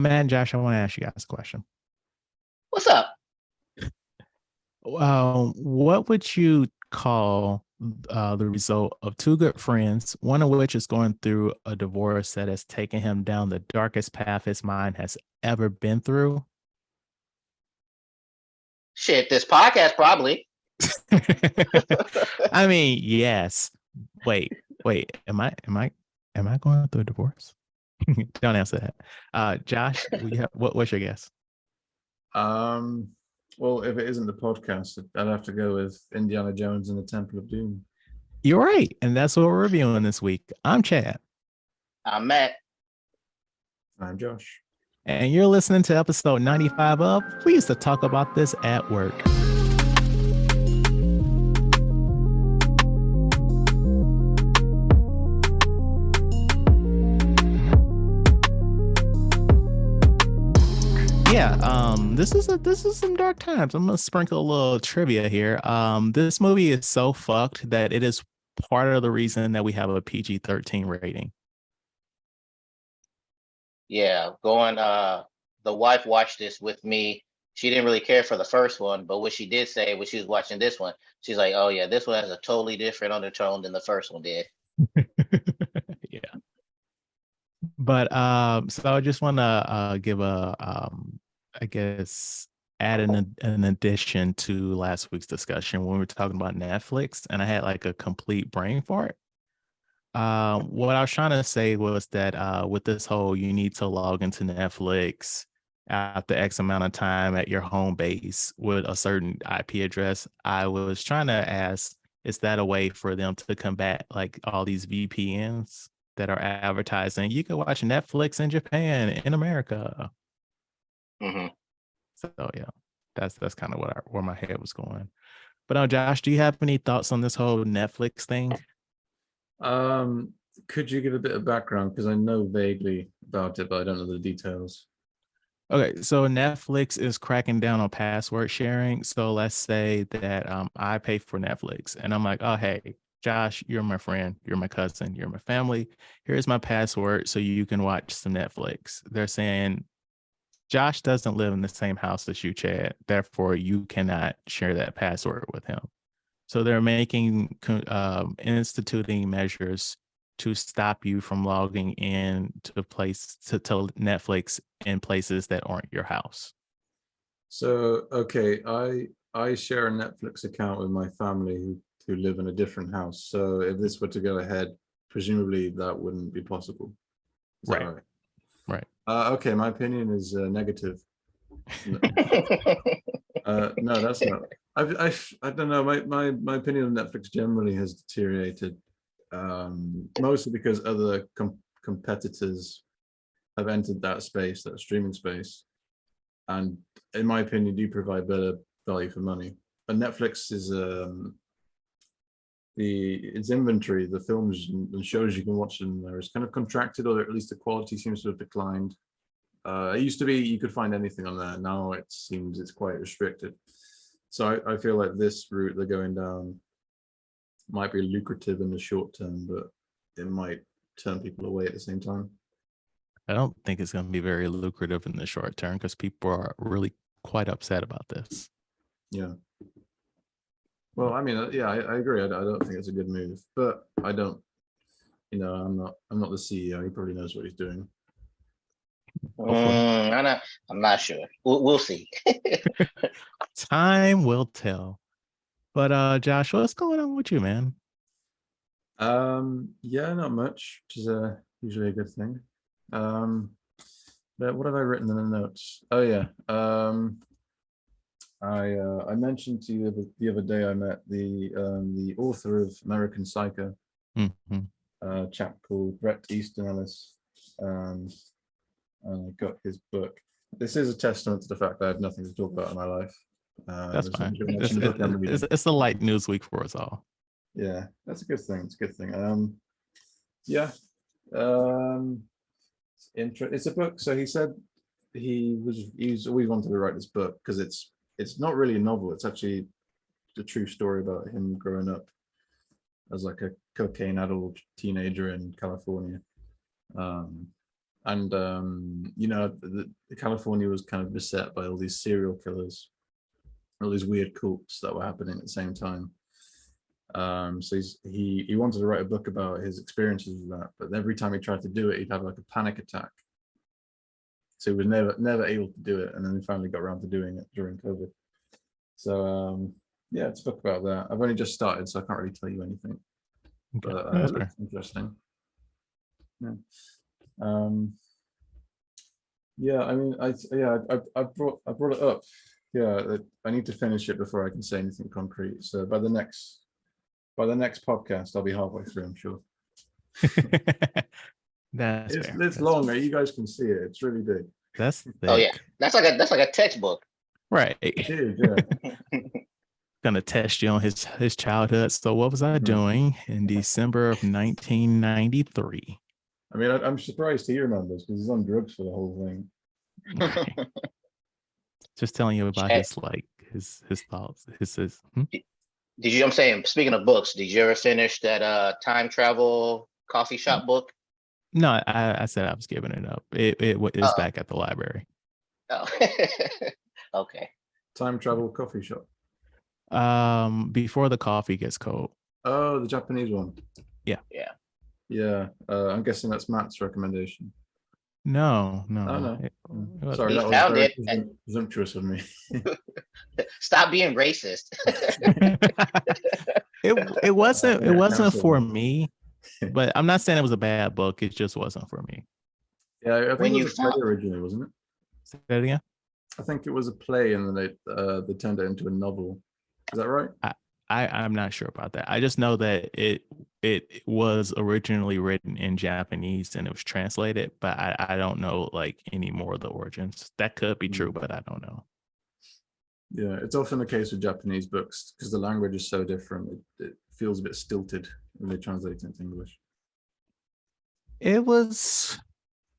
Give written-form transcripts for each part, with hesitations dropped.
Matt and Josh, I want to ask you guys a question. What's up? What would you call the result of two good friends, one of which is going through a divorce that has taken him down the darkest path his mind has ever been through? Shit, this podcast probably. I mean, yes. Wait. Am I going through a divorce? Don't answer that. Josh, what's your guess? Um, well, if it isn't the podcast, I'd have to go with Indiana Jones and the Temple of Doom. You're right, and that's what we're reviewing this week. I'm Chad. I'm Matt. I'm Josh. And you're listening to episode 95 of We Used to Talk About This at Work. This is some dark times. I'm gonna sprinkle a little trivia here. This movie is so fucked that it is part of the reason that we have a PG-13 rating. Yeah, the wife watched this with me. She didn't really care for the first one, but what she did say when she was watching this one, she's like, "Oh yeah, this one has a totally different undertone than the first one did." Yeah. But so I just want to give I guess add an addition to last week's discussion when we were talking about Netflix, and I had like a complete brain fart. What I was trying to say was that with this whole you need to log into Netflix after X amount of time at your home base with a certain IP address, I was trying to ask, is that a way for them to combat like all these VPNs that are advertising you can watch Netflix in Japan, in America? hmm So yeah, that's kind of where my head was going. But Josh, do you have any thoughts on this whole Netflix thing? Could you give a bit of background? Because I know vaguely about it, but I don't know the details. Okay, so Netflix is cracking down on password sharing. So let's say that I pay for Netflix and I'm like, oh, hey, Josh, you're my friend, you're my cousin, you're my family. Here's my password so you can watch some Netflix. They're saying Josh doesn't live in the same house as you, Chad. Therefore, you cannot share that password with him. So they're instituting measures to stop you from logging in to Netflix in places that aren't your house. So, okay, I share a Netflix account with my family who live in a different house. So if this were to go ahead, presumably that wouldn't be possible. Is that Right. right? Right. Okay, my opinion is negative. No, that's not. I don't know. My opinion on Netflix generally has deteriorated, mostly because other competitors have entered that space, that streaming space, and in my opinion, do provide better value for money. And Netflix is its inventory, the films and shows you can watch in there is kind of contracted, or at least the quality seems to have declined. It used to be you could find anything on there. Now it seems it's quite restricted. So I feel like this route they're going down might be lucrative in the short term, but it might turn people away at the same time. I don't think it's going to be very lucrative in the short term because people are really quite upset about this. Yeah. Well, I mean, yeah, I agree. I don't think it's a good move, but I don't. I'm not the CEO. He probably knows what he's doing. I'm not sure. We'll see. Time will tell. But Josh, what's going on with you, man? Yeah, not much, which is usually a good thing. But what have I written in the notes? Oh yeah. I mentioned to you the other day I met the author of American Psycho, Mm-hmm. a chap called Bret Easton Ellis, and I got his book. This is a testament to the fact that I have nothing to talk about in my life. That's fine. It's a light news week for us all. Yeah, that's a good thing. It's a good thing. Yeah. It's a book. So he said he's always wanted to write this book because it's not really a novel. It's actually the true story about him growing up as like a cocaine addled teenager in California. And California was kind of beset by all these serial killers, all these weird cults that were happening at the same time. So he wanted to write a book about his experiences with that, but every time he tried to do it, he'd have like a panic attack. So he was never able to do it, and then he finally got around to doing it during COVID. So yeah, it's a book about that. I've only just started, so I can't really tell you anything. Okay. But That's it fair. looks interesting. Yeah. Yeah, I mean, I brought it up. Yeah, I need to finish it before I can say anything concrete. So by the next podcast, I'll be halfway through, I'm sure. That's It's fair. it's That's longer. You guys can see it. It's really big. That's thick. Oh yeah, that's like a textbook. Right. It is, yeah. Gonna test you on his childhood. So what was I doing in December of 1993? I mean, I'm surprised he remembers because he's on drugs for the whole thing. Okay. Just telling you about Check. his thoughts. Did you? I'm saying, speaking of books, did you ever finish that time travel coffee shop book? No, I said I was giving it up. It is back at the library. Oh, okay. Time travel coffee shop. Before the coffee gets cold. Oh, the Japanese one. Yeah. Yeah. I'm guessing that's Matt's recommendation. No. Oh, no. was- Sorry, He that was found very it. presumptuous of me. Stop being racist. it wasn't Cancel for me. me, but I'm not saying it was a bad book. It just wasn't for me. Yeah, I think When it you was a play found- originally, wasn't it? Say that again. I think it was a play, and then they turned it into a novel. Is that right? I'm not sure about that. I just know that it was originally written in Japanese and it was translated, but I don't know like any more of the origins. That could be true, but I don't know. Yeah, it's often the case with Japanese books because the language is so different. It feels a bit stilted when they translate it into English. It was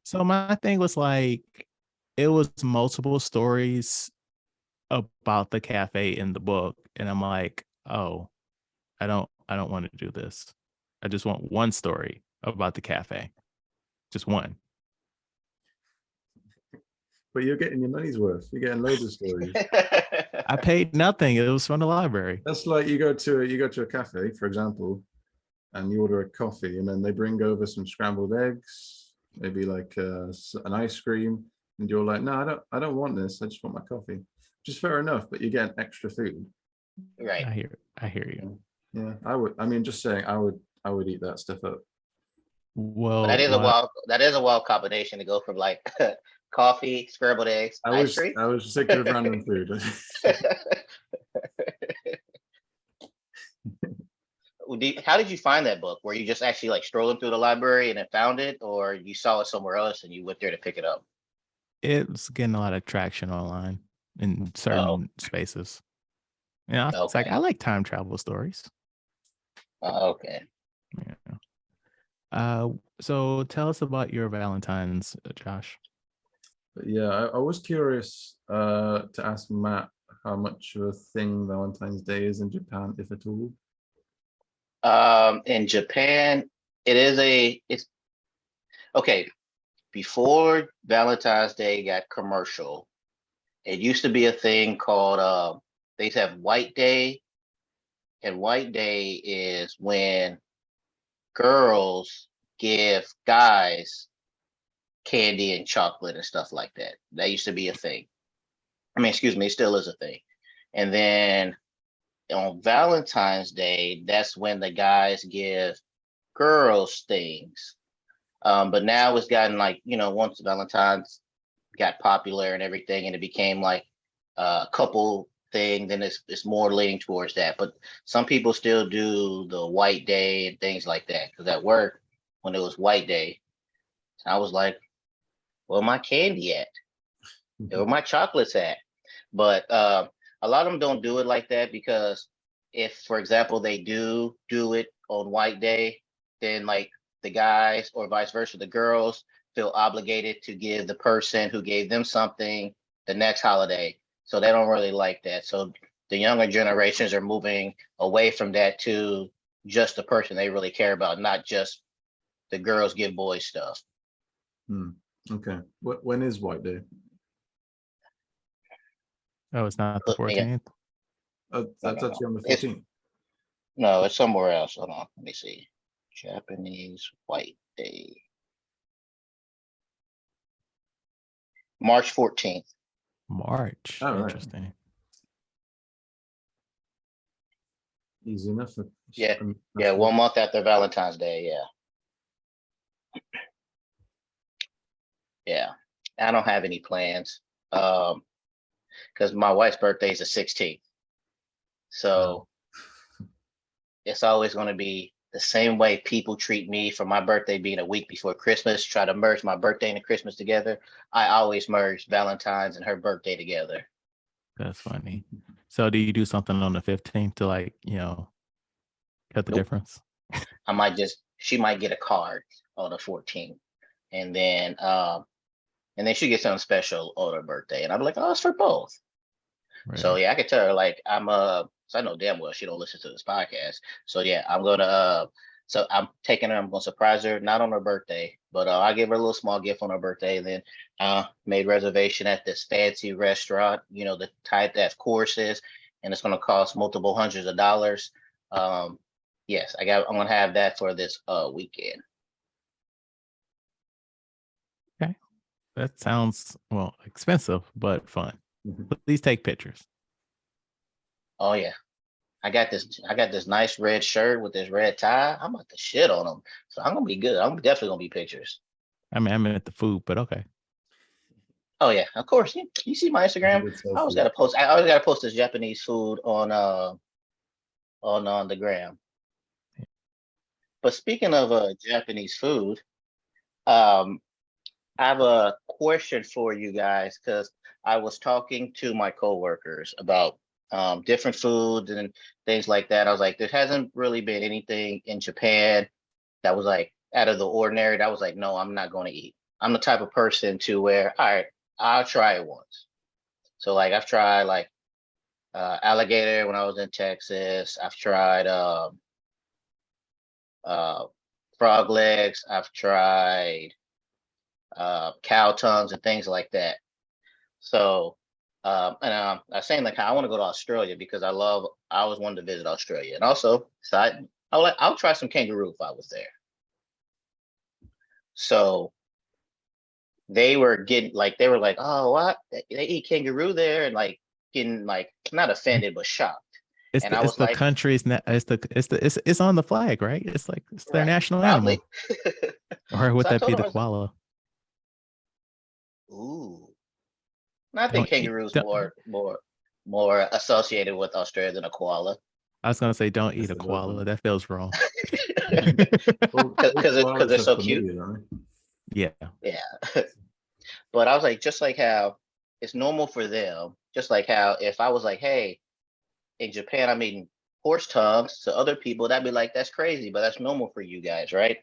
so my thing was like it was multiple stories about the cafe in the book, and I'm like, oh, I don't want to do this. I just want one story about the cafe, just one. But you're getting your money's worth. You're getting loads of stories. I paid nothing. It was from the library. That's like you go to a cafe, for example, and you order a coffee, and then they bring over some scrambled eggs, maybe like an ice cream, and you're like, no, I don't want this. I just want my coffee. Which is fair enough, but you're getting extra food. Right. I hear you. Yeah, I would. I mean, just saying, I would eat that stuff up. Well, That is a wild combination to go from like coffee, scrambled eggs, ice cream. I was sick of random food. How did you find that book? Were you just actually like strolling through the library and then found it, or you saw it somewhere else and you went there to pick it up? it's getting a lot of traction online in certain spaces. Yeah, it's like Okay. I like time travel stories. Okay. Yeah. So tell us about your Valentines, Josh. But yeah, I was curious to ask Matt how much of a thing Valentine's Day is in Japan, if at all. In Japan, it's okay. Before Valentine's Day got commercial, it used to be a thing called they used to have White Day, and White Day is when girls give guys candy and chocolate and stuff like that. That used to be a thing. I mean, excuse me, it still is a thing. And then on Valentine's Day, that's when the guys give girls things. But now it's gotten like, once Valentine's got popular and everything, and it became like a couple thing, then it's more leaning towards that. But some people still do the White Day and things like that. Because at work, when it was White Day, I was like, where my candy at? Where my chocolates at? But a lot of them don't do it like that, because if, for example, they do it on White Day, then like the guys, or vice versa, the girls feel obligated to give the person who gave them something the next holiday. So they don't really like that. So the younger generations are moving away from that to just the person they really care about, not just the girls give boys stuff. Okay. When is White Day? Oh, it's not the Put me in. 14th. That's no. actually on the It's 14th. no, it's somewhere else. Hold on, let me see. Japanese White Day, March 14th. March. Oh, right. Interesting. Easy enough. Yeah, 1 month after Valentine's Day. Yeah. I don't have any plans. Because my wife's birthday is the 16th. So it's always going to be the same way people treat me for my birthday being a week before Christmas, try to merge my birthday and Christmas together. I always merge Valentine's and her birthday together. That's funny. So do you do something on the 15th to cut the Nope. difference? She might get a card on the 14th. And then she gets something special on her birthday. And I'm like, oh, it's for both. Right. So yeah, I could tell her like so I know damn well she don't listen to this podcast. So yeah, I'm gonna so I'm taking her, I'm gonna surprise her, not on her birthday, but I'll give her a little small gift on her birthday. And then made reservation at this fancy restaurant, the type that courses, and it's gonna cost multiple hundreds of dollars. Yes, I'm gonna have that for this weekend. Okay. That sounds expensive, but fun. Mhm. Please take pictures. Oh yeah. I got this nice red shirt with this red tie. I'm about to shit on them. So I'm gonna be good. I'm definitely gonna be pictures. I mean, I meant the food, but okay. Oh yeah, of course. You see my Instagram. I always gotta post. I always gotta post this Japanese food on the gram. But speaking of Japanese food, um, I have a question for you guys because I was talking to my coworkers about different foods and things like that. I was like, there hasn't really been anything in Japan that was like out of the ordinary. That was like, no, I'm not going to eat. I'm the type of person to where, all right, I'll try it once. So like I've tried like alligator when I was in Texas. I've tried frog legs. I've tried cow tongues and things like that. So, and I was saying like I want to go to Australia because I always wanted to visit Australia, and also I'll try some kangaroo if I was there. So they were like, oh, what? They eat kangaroo there, and like getting like not offended but shocked. It's And the, I it's was the like, country's it's on the flag, right? It's like it's their right, national probably. animal. Or would So I that told be him, the I was like, koala? ooh. And I think Don't eat. kangaroos more associated with Australia than a koala. I was gonna say don't eat Yes, a they will, koala. huh? That feels wrong. Well, Because koalas they're have so cute. chlamydia, don't Yeah. Yeah. But I was like, just like how it's normal for them, just like how if I was like, hey, in Japan, I'm eating horse tongues to other people, that'd be like, that's crazy, but that's normal for you guys, right?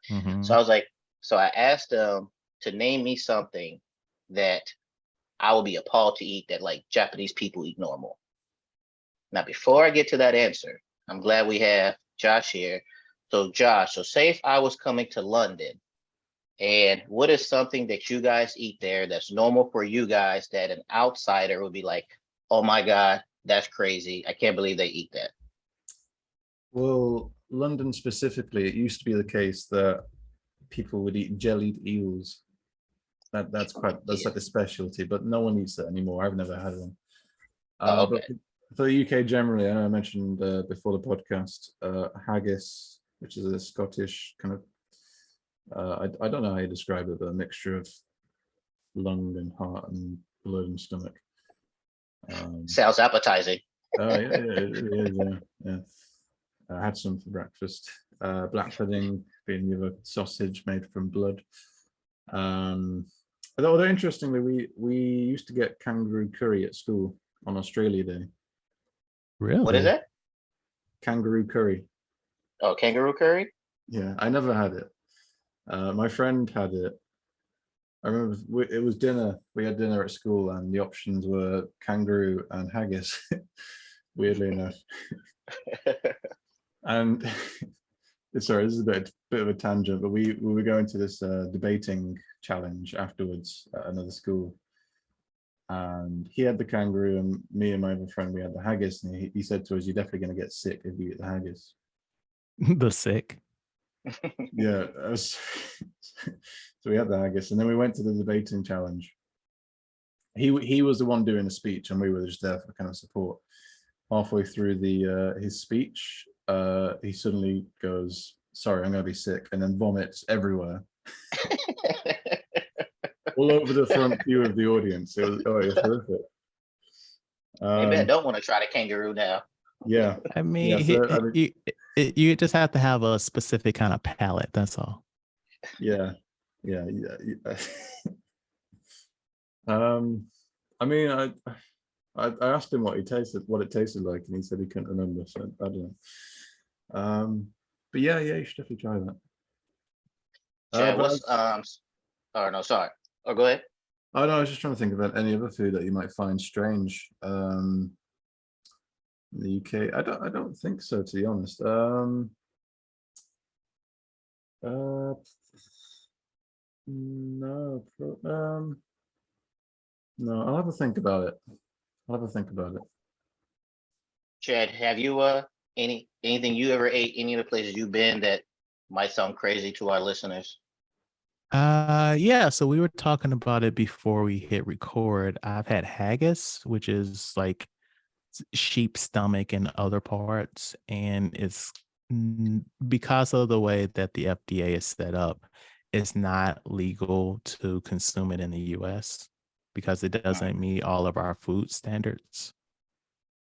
Hmm. So I was like, so I asked them to name me something that I would be appalled to eat that like Japanese people eat normal. Now, before I get to that answer, I'm glad we have Josh here. So, Josh, so say if I was coming to London, and what is something that you guys eat there that's normal for you guys that an outsider would be like, oh my God, that's crazy. I can't believe they eat that. Well, London specifically, it used to be the case that people would eat jellied eels. That's like a specialty, but no one eats that anymore. I've never had one. Okay. But for the UK generally, I know I mentioned before the podcast, haggis, which is a Scottish kind of, I don't know how you describe it, but a mixture of lung and heart and blood and stomach. Sounds appetizing. Oh yeah, it is. Yeah. I had some for breakfast. Black pudding, being the other sausage made from blood. Although interestingly, we used to get kangaroo curry at school on Australia Day. Really? What is that? Kangaroo curry. Oh, kangaroo curry? Yeah, I never had it. My friend had it. I remember it was dinner. We had dinner at school, and the options were kangaroo and haggis. Weirdly enough. And sorry, this is a bit of a tangent, but we were going to this debating challenge afterwards at another school. And he had the kangaroo, and me and my other friend, we had the haggis. And he said to us, "You're definitely going to get sick if you eat the haggis." The sick. Yeah. So we had the haggis, and then we went to the debating challenge. He was the one doing the speech, and we were just there for kind of support. Halfway through his speech, he suddenly goes, "Sorry, I'm going to be sick," and then vomits everywhere. All over the front view of the audience. It was horrific. Maybe I don't want to try the kangaroo now. Yeah. I mean, Yeah, so, you just have to have a specific kind of palate. That's all. Yeah. I mean, I asked him what it tasted like, and he said he couldn't remember. So I don't know. But yeah, you should definitely try that. Chad, what's oh no, sorry. Oh, go ahead. Oh no, I was just trying to think about any other food that you might find strange. In the UK, I don't think so, to be honest. No, no. I'll have a think about it. Chad, have you anything you ever ate, any of the places you've been that might sound crazy to our listeners? Yeah, so we were talking about it before we hit record. I've had haggis, which is like sheep stomach and other parts, and it's because of the way that the FDA is set up, it's not legal to consume it in the US because it doesn't meet all of our food standards.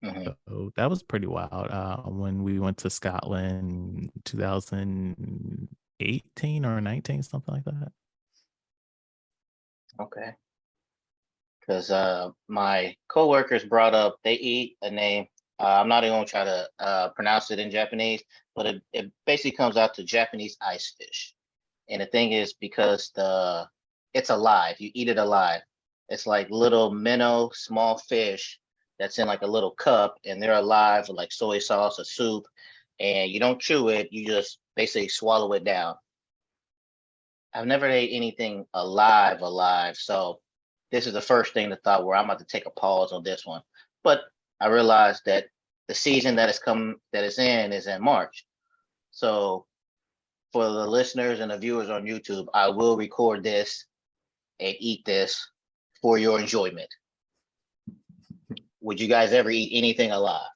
So that was pretty wild. When we went to Scotland 2018 or 19, something like that. Okay. Because my coworkers brought up, they eat a name. I'm not even gonna try to pronounce it in Japanese, but it basically comes out to Japanese ice fish. And the thing is, because it's alive, you eat it alive. It's like little minnow, small fish that's in like a little cup, and they're alive with like soy sauce or soup. And you don't chew it, you just basically swallow it down. I've never ate anything alive. So this is the first thing that thought where I'm about to take a pause on this one. But I realized that the season that is in March. So for the listeners and the viewers on YouTube, I will record this and eat this for your enjoyment. Would you guys ever eat anything alive?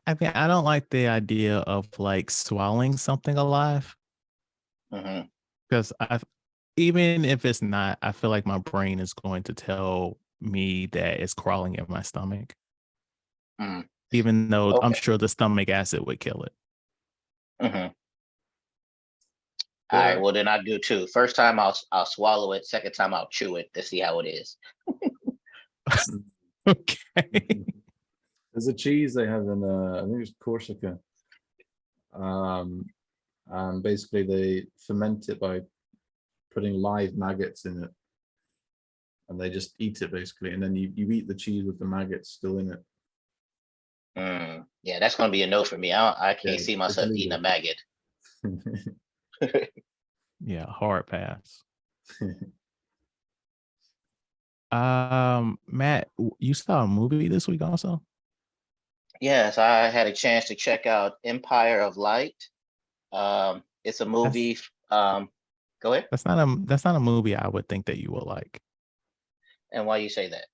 I mean, I don't like the idea of like swallowing something alive because even if it's not, I feel like my brain is going to tell me that it's crawling in my stomach, even though I'm sure the stomach acid would kill it. All right, well then I do too. First time I'll swallow it. Second time I'll chew it to see how it is. Okay. There's a cheese they have in I think it's Corsica. And basically they ferment it by putting live maggots in it, and they just eat it basically, and then you eat the cheese with the maggots still in it. Yeah, that's gonna be a no for me. I can't see myself eating a maggot. Yeah, hard pass. Matt, you saw a movie this week also? Yes, I had a chance to check out Empire of Light. It's a movie. Go ahead. That's not a movie I would think that you will like. And why you say that?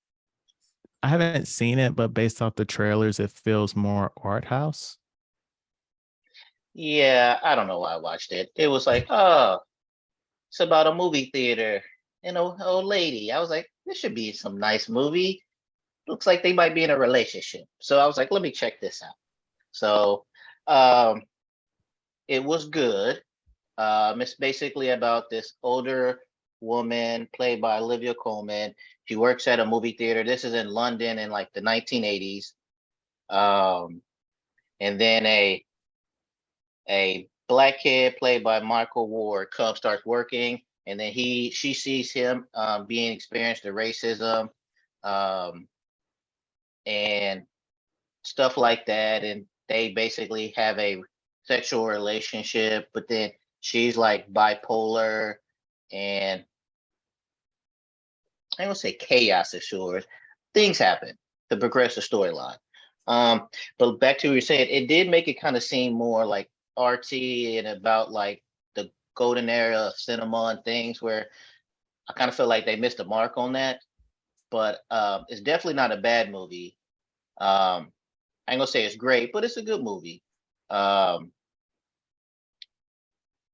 I haven't seen it, but based off the trailers, it feels more art house. Yeah, I don't know why I watched it. It was like, oh, it's about a movie theater and an old lady. I was like, this should be some nice movie. Looks like they might be in a relationship. So I was like, let me check this out. So it was good. It's basically about this older woman played by Olivia Colman. She works at a movie theater. This is in London in like the 1980s. And then a black kid played by Michael Ward starts working, and then she sees him being experienced the racism and stuff like that, and they basically have a sexual relationship, but then she's like bipolar, and I ain't gonna say chaos assures. Things happen to progress the storyline. But back to what you were saying, it did make it kind of seem more like artsy and about like the golden era of cinema and things where I kind of feel like they missed the mark on that. But it's definitely not a bad movie. I ain't gonna say it's great, but it's a good movie. Um,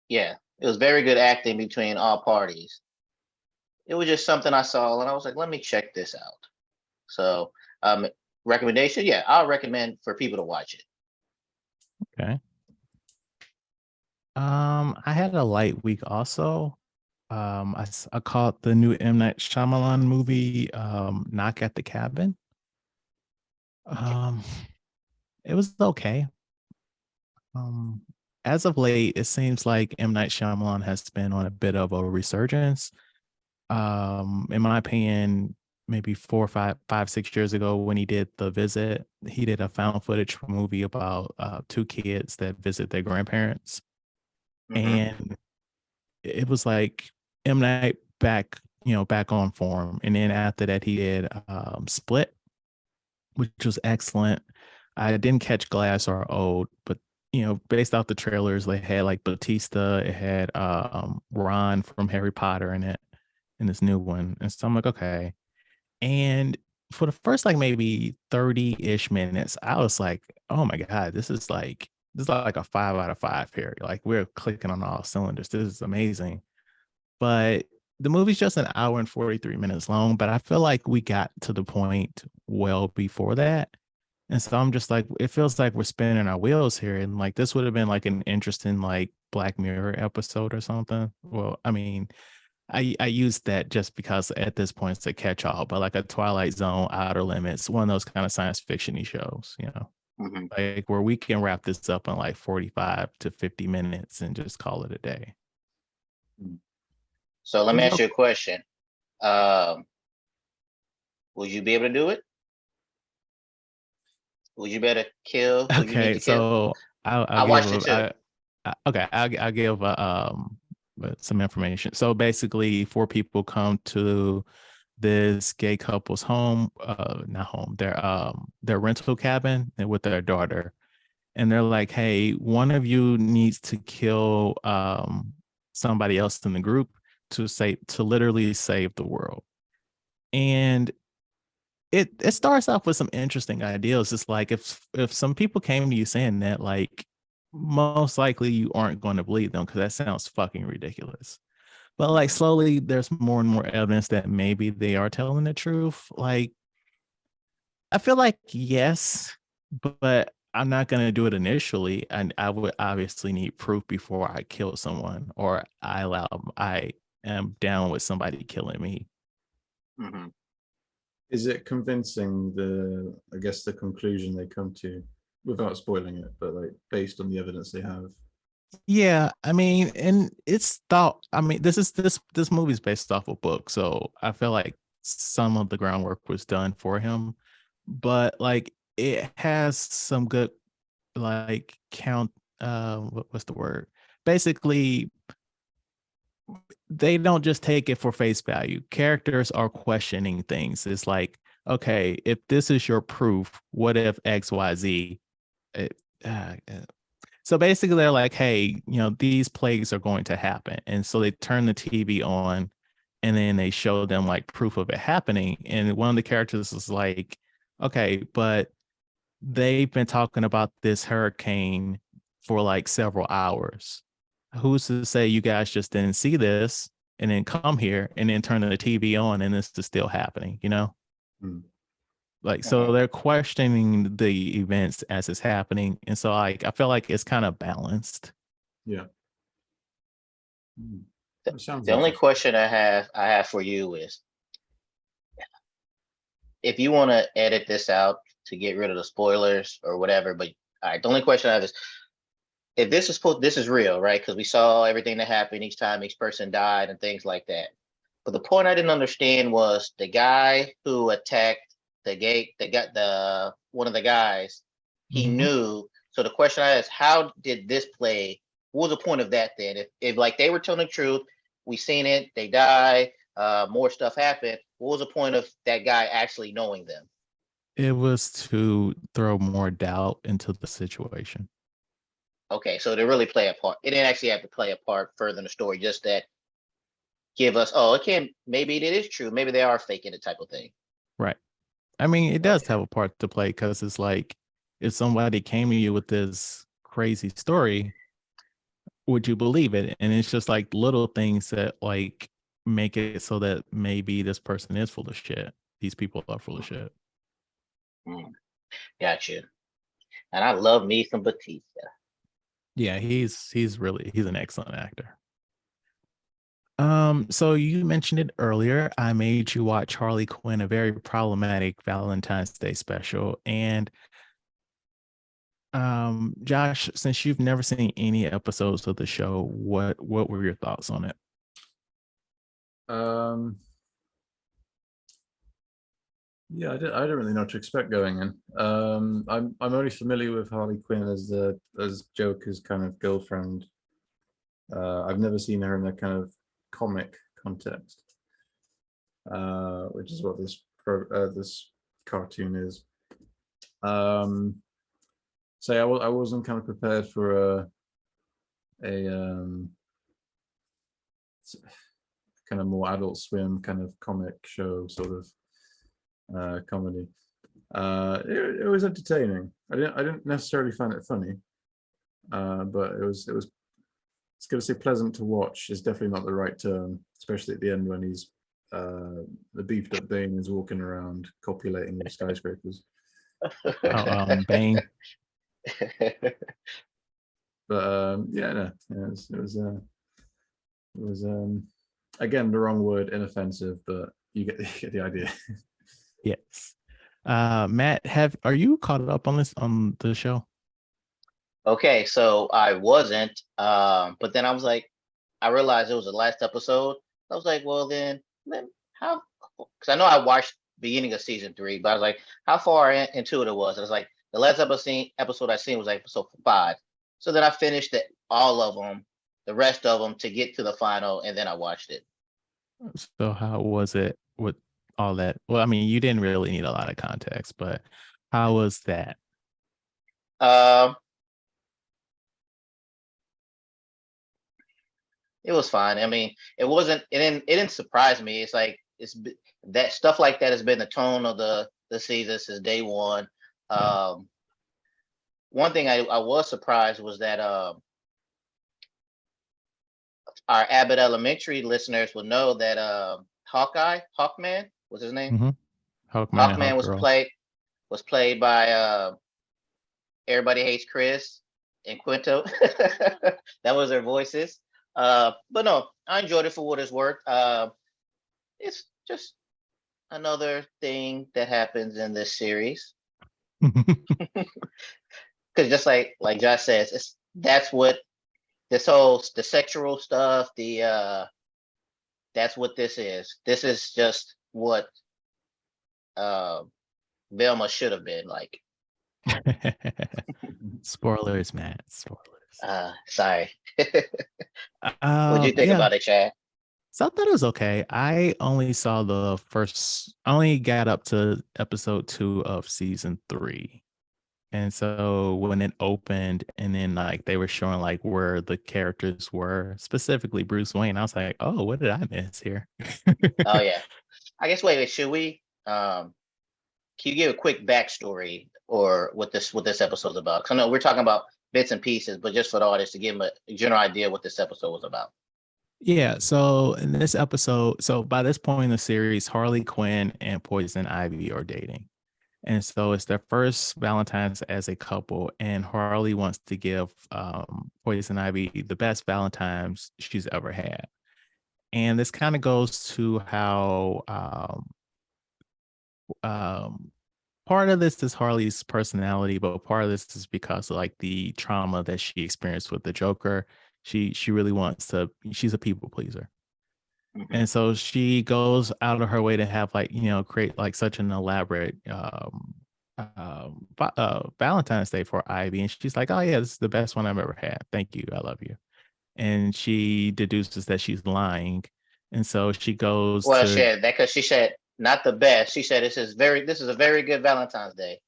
yeah, it was very good acting between all parties. It was just something I saw and I was like, let me check this out. So, recommendation, yeah, I'll recommend for people to watch it. Okay. I had a light week also. I caught the new M. Night Shyamalan movie, Knock at the Cabin. It was okay. As of late, it seems like M. Night Shyamalan has been on a bit of a resurgence. In my opinion, maybe 6 years ago when he did The Visit, he did a found footage movie about two kids that visit their grandparents. And it was like M. Night back on form. And then after that, he did Split, which was excellent. I didn't catch Glass or Old, but based off the trailers, they had like Batista, it had Ron from Harry Potter in it, in this new one. And so I'm like, okay. And for the first like maybe 30-ish minutes, I was like, oh my God, this is like a 5 out of 5 here. Like we're clicking on all cylinders. This is amazing. But the movie's just an hour and 43 minutes long, but I feel like we got to the point well before that. And so I'm just like, it feels like we're spinning our wheels here. And like, this would have been like an interesting, like Black Mirror episode or something. Well, I mean, I used that just because at this point it's a catch all, but like a Twilight Zone, Outer Limits, one of those kind of science fiction-y shows, like where we can wrap this up in like 45 to 50 minutes and just call it a day. So let me ask you a question. Would you be able to do it? Would you better kill? Okay, so I'll watched give it too. okay, I'll give some information. So basically, 4 people come to this gay couple's home, not home, their rental cabin, and with their daughter, and they're like, "Hey, one of you needs to kill somebody else in the group to literally save the world," and it starts off with some interesting ideas. It's like if some people came to you saying that, like most likely you aren't going to believe them because that sounds fucking ridiculous. But like slowly there's more and more evidence that maybe they are telling the truth. Like I feel like yes, but I'm not going to do it initially, and I would obviously need proof before I kill someone or I am down with somebody killing me. Is it convincing I guess the conclusion they come to without spoiling it, but like based on the evidence they have? Yeah, I mean, and this movie's based off a book, so I feel like some of the groundwork was done for him, but like it has some good like what's the word? Basically, they don't just take it for face value. Characters are questioning things. It's like, okay, if this is your proof, what if XYZ? So basically, they're like, hey, these plagues are going to happen. And so they turn the TV on and then they show them like proof of it happening. And one of the characters is like, okay, but they've been talking about this hurricane for like several hours. Who's to say you guys just didn't see this and then come here and then turn the TV on and this is still happening, Like, so they're questioning the events as it's happening. And so like, I feel like it's kind of balanced. Yeah. The only question I have for you is, if you want to edit this out to get rid of the spoilers or whatever, but all right, the only question I have is, if this is real, right? Because we saw everything that happened each time each person died and things like that. But the point I didn't understand was the guy who attacked one of the guys, he knew. So the question I asked, how did this play? What was the point of that then? If like they were telling the truth, we seen it, they die, more stuff happened, what was the point of that guy actually knowing them? It was to throw more doubt into the situation. Okay, so to really play a part, it didn't actually have to play a part further in the story. Just that give us, oh, okay, maybe it is true. Maybe they are faking it type of thing. Right. I mean, it does Okay. have a part to play because it's like if somebody came to you with this crazy story, would you believe it? And it's just like little things that like make it so that maybe this person is full of shit. These people are full of shit. Mm, got you. And I love me some Batista. Yeah, he's an excellent actor. So you mentioned it earlier. I made you watch Harley Quinn, a very problematic Valentine's Day special. And Josh, since you've never seen any episodes of the show, what were your thoughts on it? Yeah, I didn't really know what to expect going in. I'm only familiar with Harley Quinn as Joker's kind of girlfriend. I've never seen her in that kind of comic context, which is what this cartoon is. So I wasn't kind of prepared for a kind of more Adult Swim kind of comic show sort of comedy. It was entertaining. I didn't necessarily find it funny, but it's going to say pleasant to watch is definitely not the right term, especially at the end when he's the beefed up Bane is walking around copulating with skyscrapers. Bane. But yeah, no, it was again the wrong word, inoffensive, but you get the idea. Yes. Matt, are you caught up on the show? Okay, so I wasn't, but then I was like, I realized it was the last episode. I was like, well, then how? Because I know I watched beginning of season 3, but I was like, how far into it was? I was like, the last episode I seen was like episode 5. So then I finished all of them, the rest of them to get to the final, and then I watched it. So how was it with all that? Well, I mean, you didn't really need a lot of context, but how was that? It was fine. I mean, it didn't surprise me. It's like that stuff like that has been the tone of the season since day one. Yeah. One thing I was surprised was that our Abbott Elementary listeners will know that Hawkman was his name. Mm-hmm. Hawkman and Hawkman was played by Everybody Hates Chris and Quinto. That was their voices. But no, I enjoyed it for what it's worth. It's just another thing that happens in this series. Because just like Josh says, that's what this whole the sexual stuff, that's what this is. This is just what Velma should have been like. Spoilers, Matt. Spoilers. Sorry. What'd you think about it, Chad? So I thought it was okay. I only got up to episode 2 of season 3. And so when it opened and then like they were showing like where the characters were, specifically Bruce Wayne, I was like, oh, what did I miss here? Oh yeah. I guess wait, should we can you give a quick backstory or what this episode's about? Because I know we're talking about bits and pieces, but just for the audience to give them a general idea what this episode was about. Yeah, so in this episode, so by this point in the series, Harley Quinn and Poison Ivy are dating. And so it's their first Valentine's as a couple, and Harley wants to give Poison Ivy the best Valentine's she's ever had. And this kind of goes to how part of this is Harley's personality, but part of this is because of like the trauma that she experienced with the Joker. She really wants to, she's a people pleaser. Mm-hmm. And so she goes out of her way to have like, create like such an elaborate Valentine's Day for Ivy. And she's like, oh yeah, this is the best one I've ever had. Thank you. I love you. And she deduces that she's lying. And so she goes Well, to, because she said not the best. She said this is a very good Valentine's Day.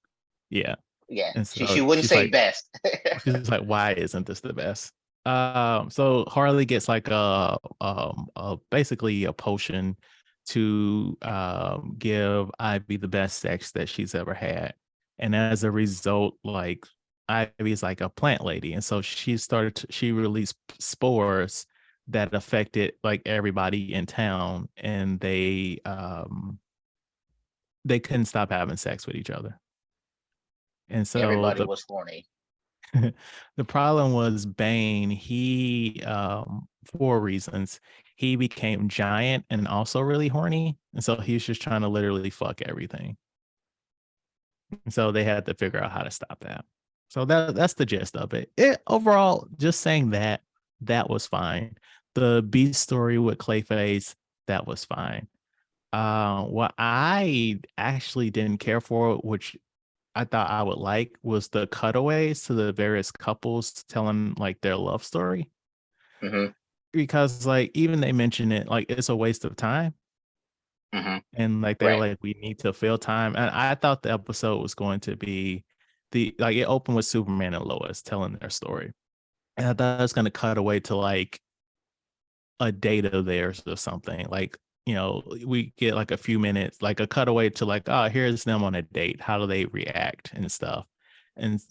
yeah. Yeah, And she so wouldn't say best. she's like, why isn't this the best? So Harley gets like basically a potion to give Ivy the best sex that she's ever had. And as a result, like Ivy's like a plant lady. And so she released spores that affected like everybody in town, and they couldn't stop having sex with each other. And so Everybody was horny. the problem was Bane. He, for reasons, he became giant and also really horny. And so he was just trying to literally fuck everything. And so they had to figure out how to stop that. So that's the gist of it. Overall, just saying that was fine. The Beast story with Clayface, that was fine. What I actually didn't care for, which I thought I would like, was the cutaways to the various couples telling like their love story. Mm-hmm. Because like even they mention it like it's a waste of time. Mm-hmm. And like they're Right. like, we need to fill time. And I thought the episode was going to be it opened with Superman and Lois telling their story. And I thought it was gonna cut away to like a date of theirs or something. Like, we get like a few minutes, like a cutaway to like, oh, here's them on a date. How do they react and stuff?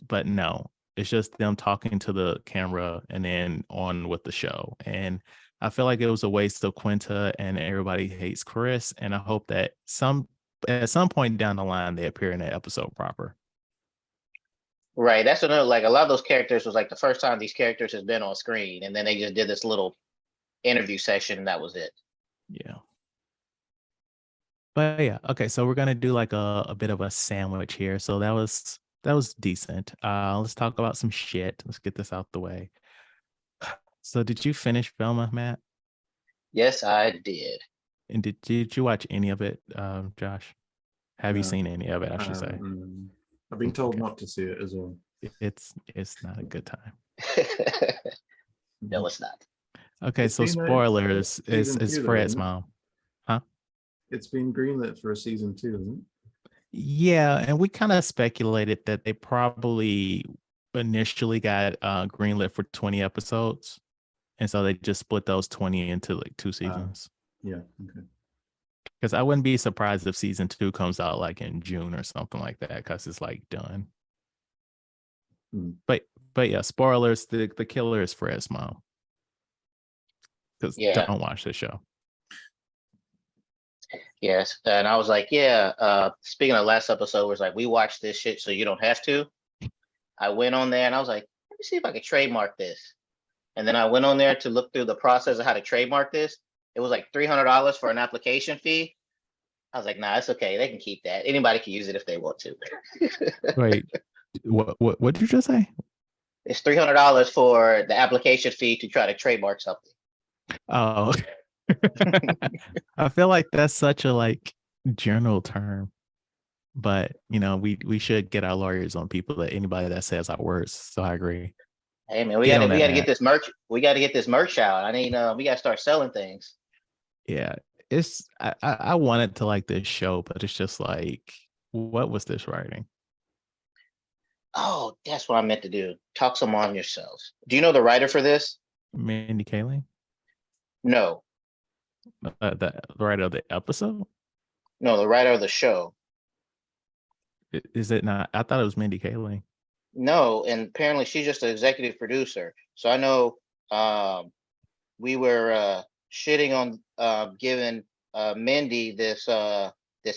But no, it's just them talking to the camera and then on with the show. And I feel like it was a waste of Quinta, and everybody hates Chris. And I hope that at some point down the line they appear in that episode proper. Right. That's another, like, a lot of those characters was like the first time these characters has been on screen, and then they just did this little interview session and that was it. Yeah. But yeah, okay. So we're gonna do like a bit of a sandwich here. So that was decent. Let's talk about some shit. Let's get this out the way. So did you finish Velma, Matt? Yes, I did. And did you watch any of it, Josh? Have you No. seen any of it, I should say? I've been told Okay. not to see it as well. It's not a good time. No, it's not. Okay, It's so been, spoilers. It's season 2 though, Fred's isn't it? mom. Huh? It's been greenlit for a season 2, isn't it? Yeah, and we kind of speculated that they probably initially got greenlit for 20 episodes. And so they just split those 20 into like 2 seasons. Yeah. Okay. Because I wouldn't be surprised if season 2 comes out like in June or something like that, because it's like done. But yeah, spoilers, the killer is Fred's mom. Because don't watch the show. Yes. And I was like, speaking of last episode, was like, we watched this shit so you don't have to. I went on there and I was like, let me see if I can trademark this. And then I went on there to look through the process of how to trademark this. It was like $300 for an application fee. I was like, nah, it's okay. They can keep that. Anybody can use it if they want to. Wait, what did you just say? It's $300 for the application fee to try to trademark something. Oh, I feel like that's such a like general term, but we should get our lawyers on people, that anybody that says our words. So I agree. Hey man, we gotta get this merch. We gotta get this merch out. I mean, we gotta start selling things. Yeah, I wanted to like this show, but it's just like, what was this writing? Oh, that's what I meant to do. Talk some on yourselves. Do you know the writer for this? Mindy Kaling? No. The writer of the episode? No, the writer of the show. Is it not? I thought it was Mindy Kaling. No, and apparently she's just an executive producer. So I know we were shitting on giving Mindy this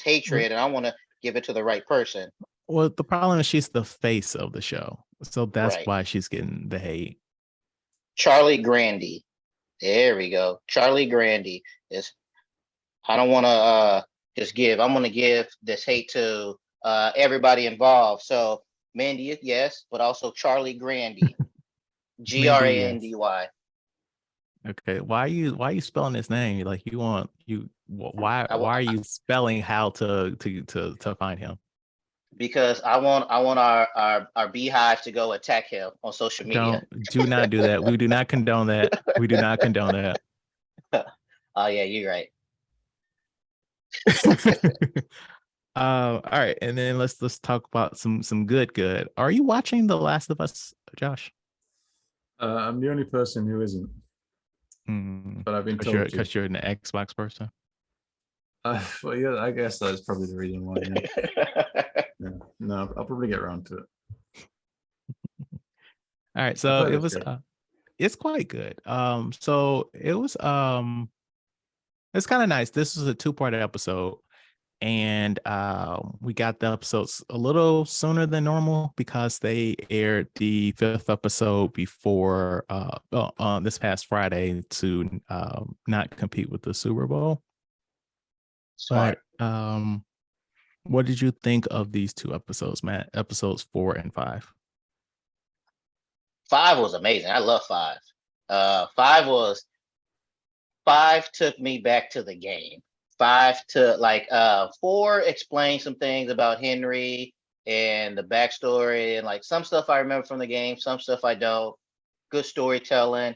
hatred, and I want to give it to the right person. Well, the problem is she's the face of the show, so that's Right. why she's getting the hate. Charlie Grandy. There we go. Charlie Grandy is. I don't want to just give. I'm going to give this hate to everybody involved. So Mandy, yes, but also Charlie Grandy. Grandy. Okay, why are you spelling his name? Like why are you spelling how to find him? Because I want our beehive to go attack him on social media. Do not do that. We do not condone that. We do not condone that. Oh yeah, you're right. All right, and then let's talk about some good. Are you watching The Last of Us, Josh? I'm the only person who isn't, but I've been told to. Because you're an Xbox person. Well, yeah, I guess that's probably the reason why. Yeah. Yeah. No, I'll probably get around to it. All right, I've so heard it it's was good. it's quite good. So it was it's kind of nice. This was a two-part episode, and we got the episodes a little sooner than normal because they aired the fifth episode before this past Friday to not compete with the Super Bowl. Smart. But what did you think of these two episodes, Matt? Episodes 4 and 5. 5 was amazing. I love 5. 5 took me back to the game. 5 to like 4 explained some things about Henry and the backstory and like some stuff I remember from the game, some stuff I don't. Good storytelling.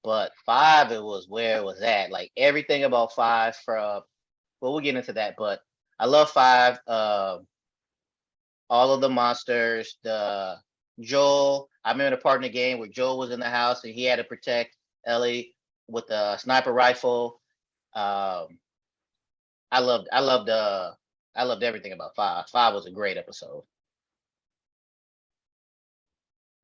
But 5, it was where it was at. Like everything about 5 from well, we'll get into that, but I love 5. All of the monsters, the Joel. I remember the part in the game where Joel was in the house and he had to protect Ellie with a sniper rifle. Um, I loved everything about 5. 5 was a great episode.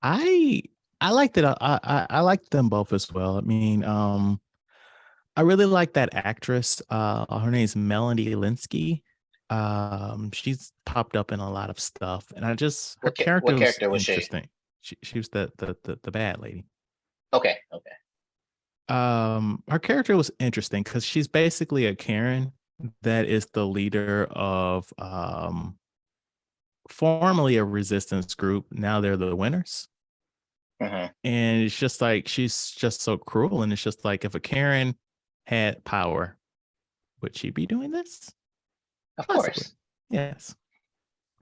I liked it. I liked them both as well. I mean, I really like that actress. Her name is Melanie Linsky. She's popped up in a lot of stuff, and her What character was character was she? interesting. She was the bad lady. Okay. Her character was interesting because she's basically a Karen that is the leader of formerly a resistance group. Now they're the winners. Mhm. And it's just like she's just so cruel. And it's just like if a Karen had power, would she be doing this? Of Possibly. course. Yes.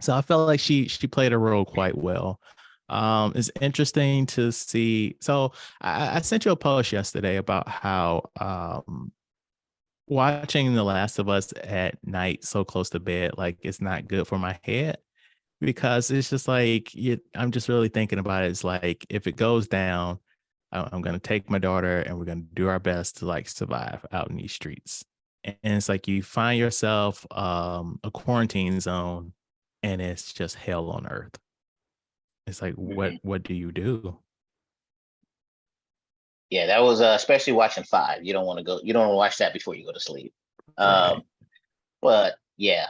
So I felt like she played a role quite well. It's interesting to see. So I sent you a post yesterday about how watching The Last of Us at night so close to bed, like it's not good for my head because it's just like I'm just really thinking about it. It's like if it goes down, I'm gonna take my daughter and we're gonna do our best to like survive out in these streets. And it's like you find yourself a quarantine zone and it's just hell on earth. It's like Mhm. what do you do? Yeah, that was especially watching 5. You don't want to go. You don't want to watch that before you go to sleep. Right. But yeah,